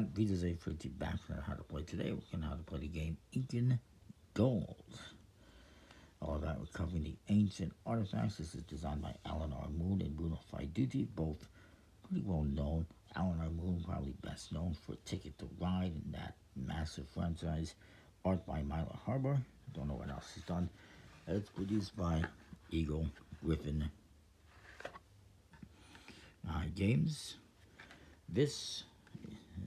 everyone, Vita's A for back on how to play today. We're going to how to play the game Incan Gold. All about recovering the ancient artifacts. This is designed by Alan R. Moon and Bruno Faiduti, both pretty well known. Alan R. Moon probably best known for Ticket to Ride and that massive franchise. Art by Myla Harbor. Don't know what else he's done. It's produced by Eagle Griffin Games. This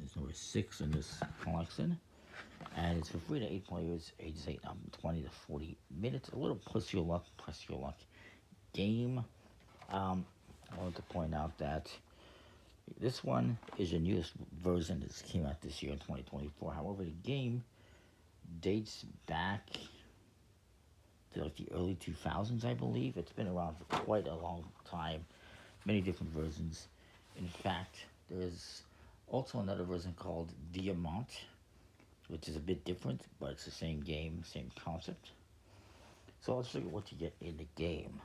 is number 6 in this collection, and it's for free to 8 players, ages 20 to 40 minutes. A little press your luck game. I wanted to point out that this one is the newest version that came out this year in 2024. However, the game dates back to like the early 2000s, I believe. It's been around for quite a long time. Many different versions. In fact, there's also another version called Diamant, which is a bit different, but it's the same game, same concept. So let's look at what you get in the game.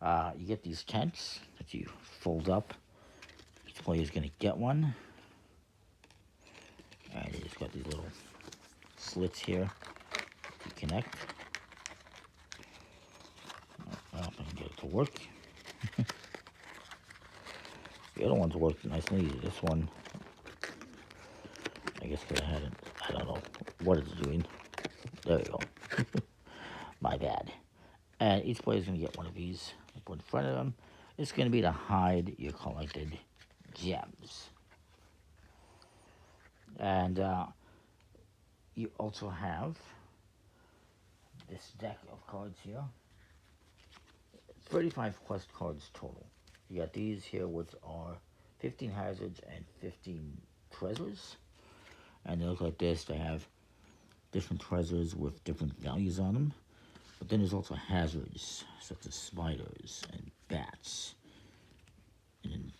You get these tents that you fold up. Each player is going to get one. And it's got these little slits here to connect. I don't know if I can get it to work. The other one's worked nice and easy. This one, I guess because I don't know what it's doing. There you go. My bad. And each player is going to get one of these. Put in front of them. It's going to be to hide your collected gems. And you also have this deck of cards here. 35 quest cards total. You got these here, which are 15 hazards and 15 treasures. And they look like this. They have different treasures with different values on them. But then there's also hazards, such as spiders and bats. And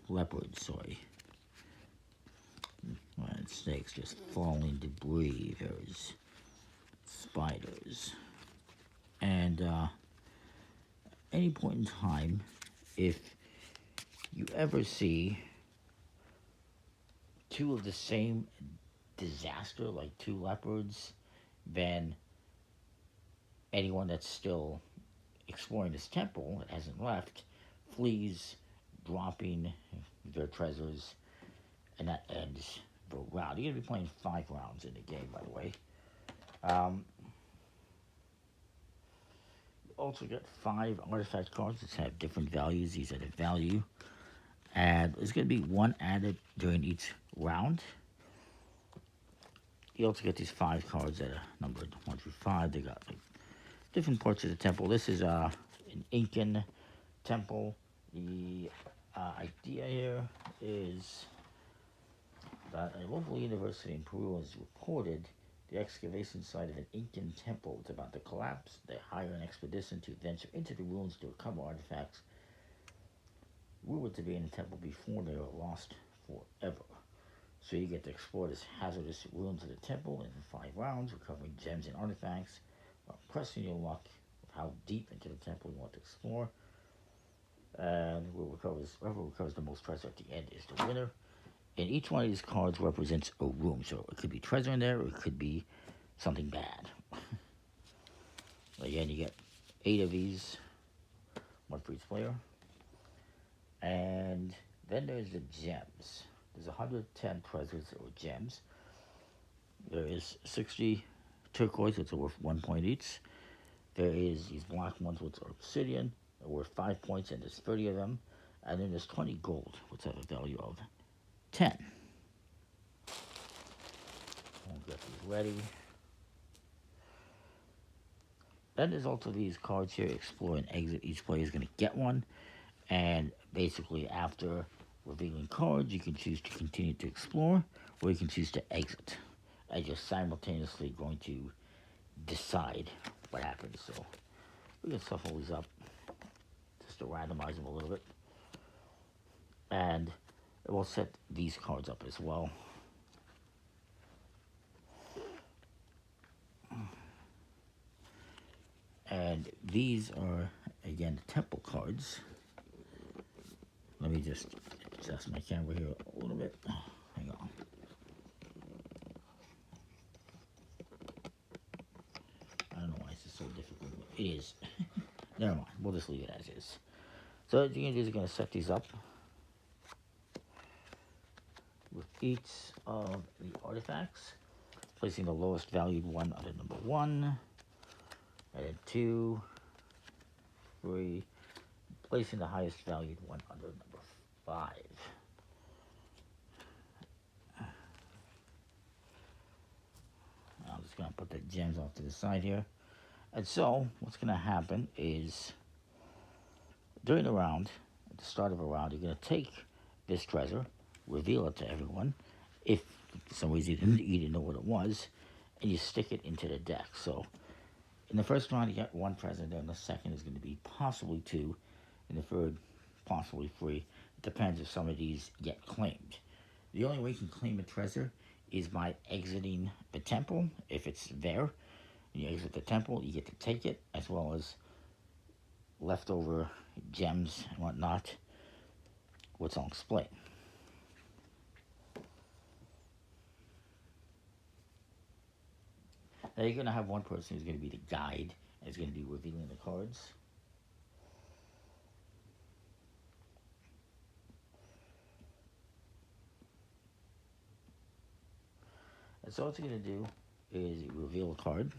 leopards, sorry. And snakes, just falling debris. There's spiders. And any point in time, if you ever see two of the same disaster, like two leopards, then anyone that's still exploring this temple that hasn't left flees, dropping their treasures, and that ends the round. You're going to be playing 5 rounds in the game, by the way. Also got 5 artifact cards that have different values. These are the value, and there's going to be 1 added during each round. You also get these 5 cards that are numbered 1 through 5. They got like different parts of the temple. This is an Incan temple. The idea here is that a local university in Peru has reported the excavation site of an Incan temple is about to collapse. They hire an expedition to venture into the ruins to recover artifacts rumored to be in the temple before they were lost forever. So you get to explore this hazardous ruins of the temple in 5 rounds, recovering gems and artifacts, while pressing your luck with how deep into the temple you want to explore. And whoever recovers the most treasure at the end is the winner. And each one of these cards represents a room. So it could be treasure in there, or it could be something bad. Again, you get 8 of these, 1 for each player. And then there's the gems. There's 110 treasures or gems. There is 60 turquoise, which are worth 1 point each. There is these black ones, which are obsidian, they're worth 5 points, and there's 30 of them. And then there's 20 gold, which have a value of 10. I'll get these ready. Then there's also these cards here, explore and exit. Each player is going to get one. And basically after revealing cards, you can choose to continue to explore, or you can choose to exit. And you're simultaneously going to decide what happens. So we can shuffle these up just to randomize them a little bit. And we'll set these cards up as well. And these are, again, the temple cards. Let me just adjust my camera here a little bit. Hang It is. Never mind. We'll just leave it as is. So what you're going to do is you're going to set these up with each of the artifacts, placing the lowest valued one under number 1, and then 2, 3, placing the highest valued one under number 5. I'm just going to put the gems off to the side here. And so, what's going to happen is, during the round, at the start of a round, you're going to take this treasure, reveal it to everyone, if for some reason you didn't know what it was, and you stick it into the deck. So, in the first round, you get 1 treasure, then the second is going to be possibly 2, and the third, possibly 3. It depends if some of these get claimed. The only way you can claim a treasure is by exiting the temple, if it's there. You exit the temple, you get to take it, as well as leftover gems and whatnot, which I'll explain. Now you're going to have one person who's going to be the guide, and is going to be revealing the cards. And so what you're going to do is you reveal a card.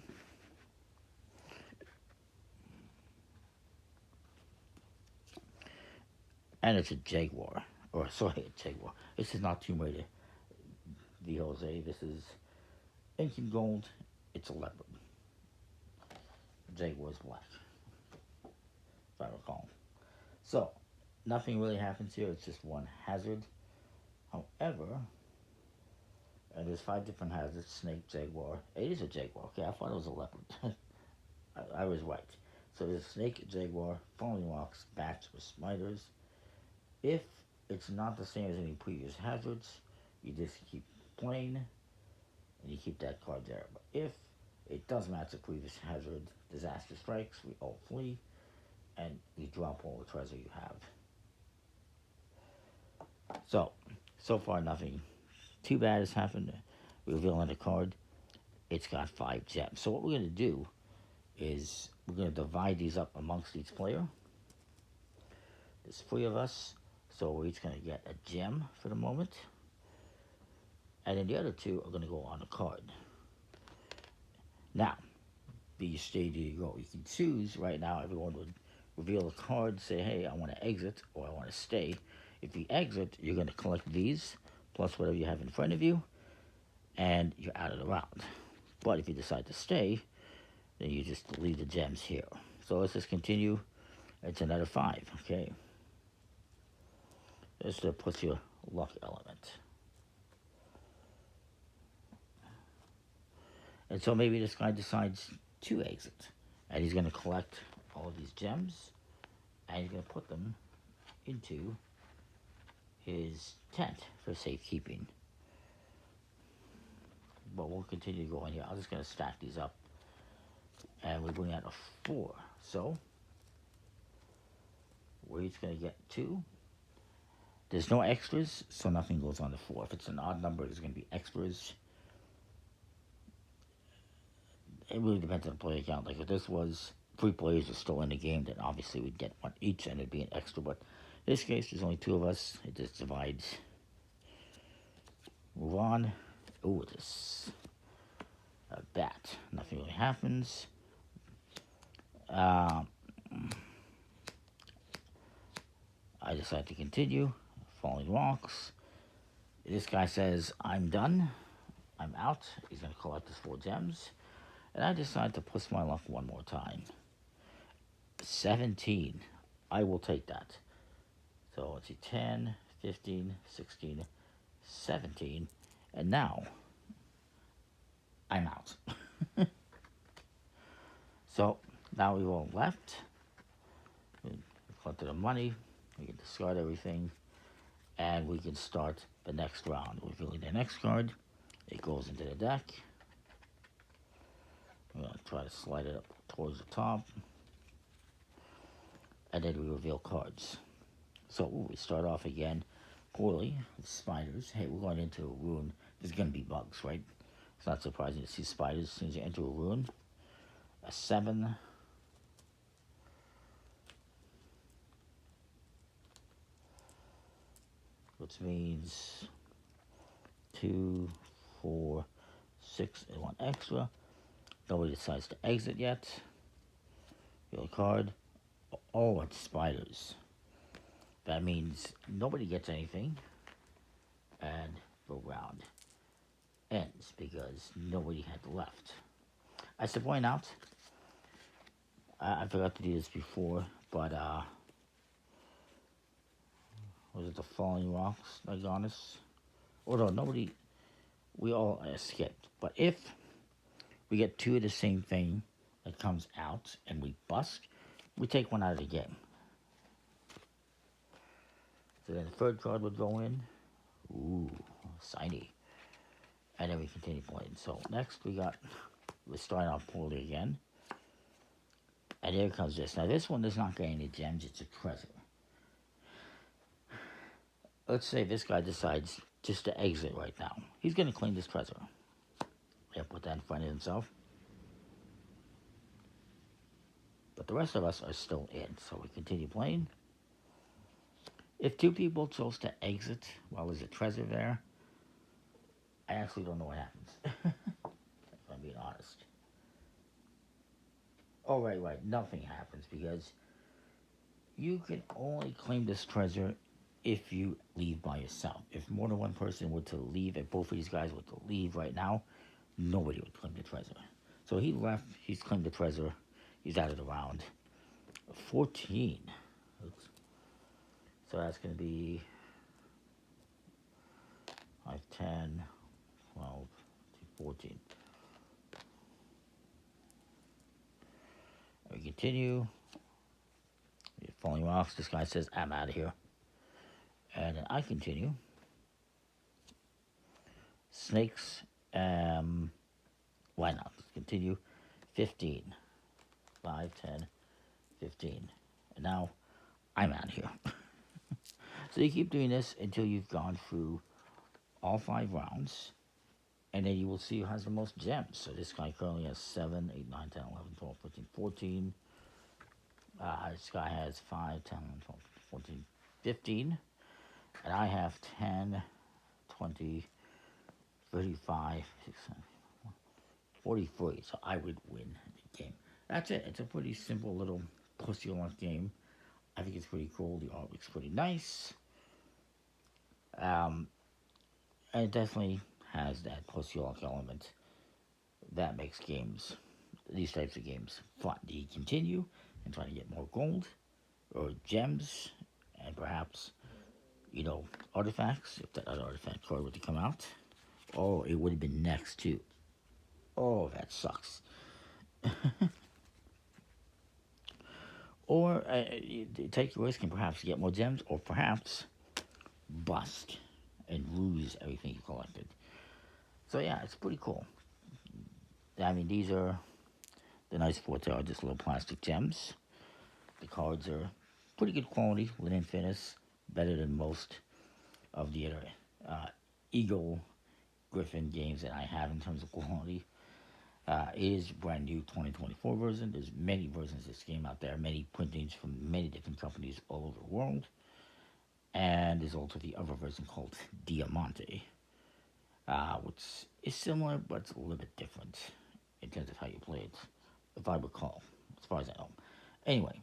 And it's a jaguar. Or, sorry, a jaguar. This is not Tomb Raider v. Jose. This is Incan gold. It's a leopard. The jaguar is black, if I recall. So, nothing really happens here. It's just one hazard. However, and there's 5 different hazards. Snake, jaguar. It is a jaguar. Okay, I thought it was a leopard. I was right. So there's a snake, jaguar, falling rocks, bats, or spiders. If it's not the same as any previous hazards, you just keep playing, and you keep that card there. But if it does match the previous hazard, disaster strikes, we all flee, and you drop all the treasure you have. So far nothing too bad has happened. We reveal on the card, it's got 5 gems. So what we're going to do is we're going to divide these up amongst each player. There's 3 of us, so we're each going to get a gem for the moment. And then the other 2 are going to go on the card. Now, the stage you go. You can choose right now, everyone would reveal a card, say, hey, I want to exit or I want to stay. If you exit, you're going to collect these, plus whatever you have in front of you, and you're out of the round. But if you decide to stay, then you just leave the gems here. So let's just continue. It's another 5, okay? This puts your luck element. And so maybe this guy decides to exit, and he's going to collect all of these gems, and he's going to put them into his tent for safekeeping. But we'll continue going here. I'm just going to stack these up, and we bring out a 4. So we're each going to get 2. There's no extras, so nothing goes on the 4. If it's an odd number, there's going to be extras. It really depends on the player count. Like if this was 3 players are still in the game, then obviously we'd get 1 each and it'd be an extra. But in this case, there's only 2 of us. It just divides. Move on. Oh, this a bat. Nothing really happens. I decide to continue. Falling rocks. This guy says, I'm done. I'm out. He's going to collect his 4 gems. And I decide to push my luck one more time. 17. I will take that. So let's see, 10, 15, 16, 17. And now, I'm out. So, now we've all left. We collected the money. We can discard everything. And we can start the next round. We're revealing the next card. It goes into the deck. We're going to try to slide it up towards the top. And then we reveal cards. So we start off again poorly with spiders. Hey, we're going into a ruin. There's going to be bugs, right? It's not surprising to see spiders as soon as you enter a ruin. A 7. which means 2, 4, 6, and 1 extra. Nobody decides to exit yet. Your card. Oh, it's spiders. That means nobody gets anything, and the round ends because nobody had left. I should point out, I forgot to do this before, but was it the falling rocks that got us? Although nobody, we all escaped. But if we get 2 of the same thing that comes out and we bust, we take 1 out of the game. So then the third card would go in. Ooh, shiny. And then we continue playing. So next we're starting off poorly again. And here comes this. Now this one does not get any gems, it's a treasure. Let's say this guy decides just to exit right now. He's going to claim this treasure. Yeah, put that in front of himself. But the rest of us are still in, so we continue playing. If 2 people chose to exit while there's a treasure there, I actually don't know what happens. If I'm being honest. Oh, right. Nothing happens because you can only claim this treasure if you leave by yourself. If more than 1 person were to leave, if both of these guys were to leave right now, nobody would claim the treasure. So he left, he's claimed the treasure, he's out of the round. 14. Oops. So that's going to be 5, 10, 12, 14. And we continue. Falling rocks, this guy says, I'm out of here. And then I continue. Snakes, why not? Let's continue. 15. 5, 10, 15. And now I'm out of here. So you keep doing this until you've gone through all 5 rounds. And then you will see who has the most gems. So this guy currently has 7, 8, 9, 10, 11, 12, 13, 14. This guy has 5, 10, 11, 12, 14, 15. And I have 10, 20, 35, 43. So I would win the game. That's it. It's a pretty simple little push-your-luck game. I think it's pretty cool. The artwork's pretty nice. And it definitely has that push-your-luck element that makes games, these types of games, fun. Do you continue and try to get more gold or gems and perhaps, artifacts, if that other artifact card were to come out? Oh, it would have been next too. Oh, that sucks. Or you take a risk and perhaps get more gems, or perhaps bust and lose everything you collected. So yeah, it's pretty cool. I mean, these are the nice parts are just little plastic gems. The cards are pretty good quality, linen finish, better than most of the other Eagle Griffin games that I have in terms of quality. It is brand new 2024 version. There's many versions of this game out there, many printings from many different companies all over the world. And there's also the other version called Diamant, which is similar, but it's a little bit different in terms of how you play it, if I recall, as far as I know. Anyway,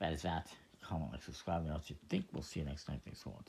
that is that. Comment, like, subscribe, and else you think. We'll see you next time. Thanks for watching.